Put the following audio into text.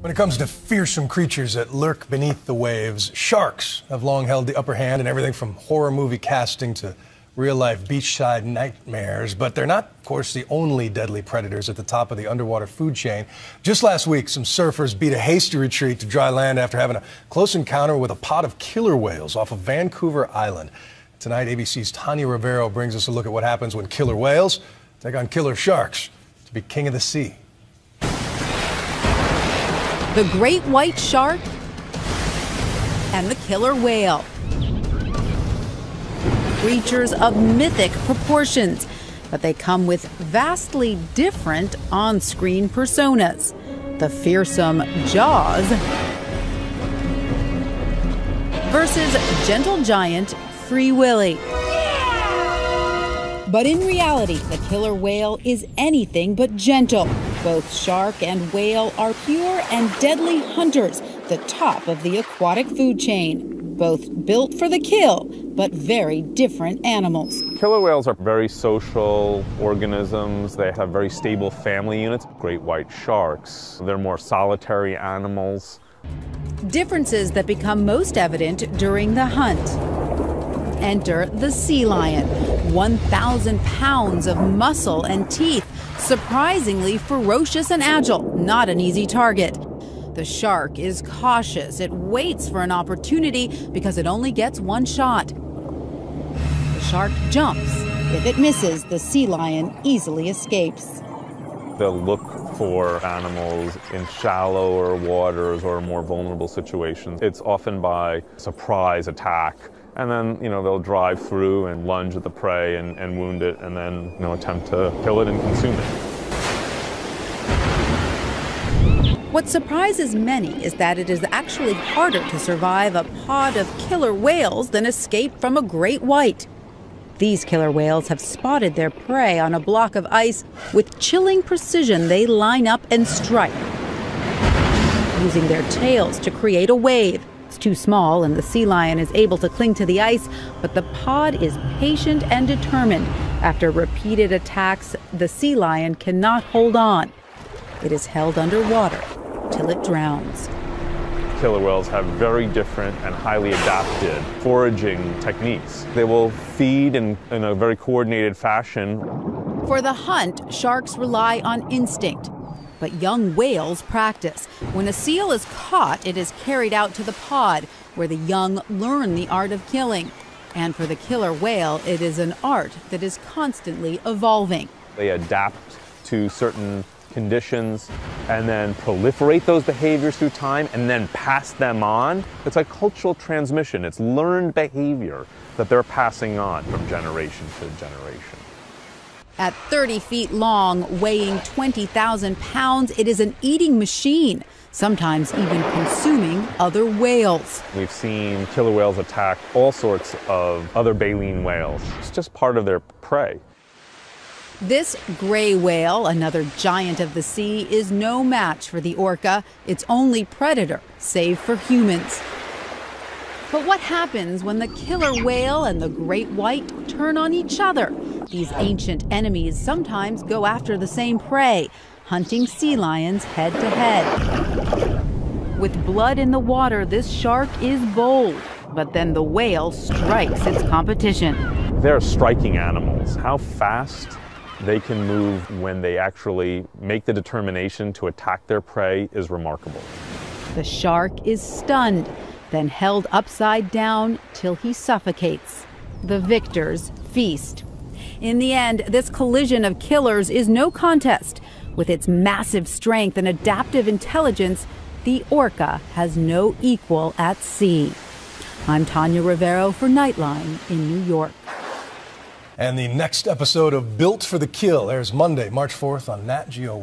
When it comes to fearsome creatures that lurk beneath the waves, sharks have long held the upper hand in everything from horror movie casting to real-life beachside nightmares. But they're not, of course, the only deadly predators at the top of the underwater food chain. Just last week, some surfers beat a hasty retreat to dry land after having a close encounter with a pod of killer whales off of Vancouver Island. Tonight, ABC's Tanya Rivero brings us a look at what happens when killer whales take on killer sharks to be king of the sea. The great white shark and the killer whale. Creatures of mythic proportions, but they come with vastly different on-screen personas. The fearsome Jaws versus gentle giant Free Willy. But in reality, the killer whale is anything but gentle. Both shark and whale are pure and deadly hunters, the top of the aquatic food chain. Both built for the kill, but very different animals. Killer whales are very social organisms. They have very stable family units. Great white sharks, they're more solitary animals. Differences that become most evident during the hunt. Enter the sea lion, 1,000 pounds of muscle and teeth, surprisingly ferocious and agile, not an easy target. The shark is cautious. It waits for an opportunity because it only gets one shot. The shark jumps. If it misses, the sea lion easily escapes. They'll look for animals in shallower waters or more vulnerable situations. It's often by surprise attack. And then, they'll drive through and lunge at the prey and wound it and then, attempt to kill it and consume it. What surprises many is that it is actually harder to survive a pod of killer whales than escape from a great white. These killer whales have spotted their prey on a block of ice. With chilling precision, they line up and strike, using their tails to create a wave. It's too small and the sea lion is able to cling to the ice, but the pod is patient and determined. After repeated attacks, the sea lion cannot hold on. It is held underwater till it drowns. Killer whales have very different and highly adapted foraging techniques. They will feed in a very coordinated fashion. For the hunt, sharks rely on instinct. But young whales practice. When a seal is caught, it is carried out to the pod, where the young learn the art of killing. And for the killer whale, it is an art that is constantly evolving. They adapt to certain conditions and then proliferate those behaviors through time and then pass them on. It's like cultural transmission. It's learned behavior that they're passing on from generation to generation. At 30 feet long, weighing 20,000 pounds, it is an eating machine, sometimes even consuming other whales. We've seen killer whales attack all sorts of other baleen whales. It's just part of their prey. This gray whale, another giant of the sea, is no match for the orca, its only predator, save for humans. But what happens when the killer whale and the great white turn on each other? These ancient enemies sometimes go after the same prey, hunting sea lions head to head. With blood in the water, this shark is bold, but then the whale strikes its competition. They're striking animals. How fast they can move when they actually make the determination to attack their prey is remarkable. The shark is stunned, then held upside down till he suffocates. The victors feast. In the end, this collision of killers is no contest. With its massive strength and adaptive intelligence, the orca has no equal at sea. I'm Tanya Rivero for Nightline in New York. And the next episode of Built for the Kill airs Monday, March 4th on Nat Geo.